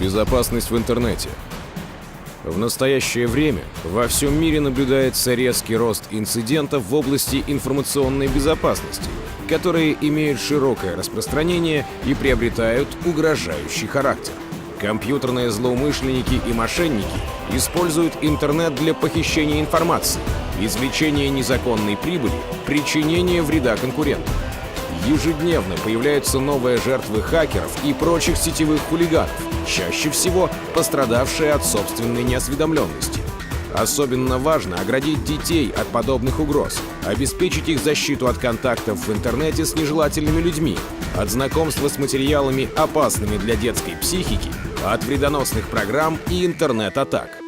Безопасность в интернете. В настоящее время во всем мире наблюдается резкий рост инцидентов в области информационной безопасности, которые имеют широкое распространение и приобретают угрожающий характер. Компьютерные злоумышленники и мошенники используют интернет для похищения информации, извлечения незаконной прибыли, причинения вреда конкурентам. Ежедневно появляются новые жертвы хакеров и прочих сетевых хулиганов, чаще всего пострадавшие от собственной неосведомленности. Особенно важно оградить детей от подобных угроз, обеспечить их защиту от контактов в интернете с нежелательными людьми, от знакомства с материалами, опасными для детской психики, от вредоносных программ и интернет-атак.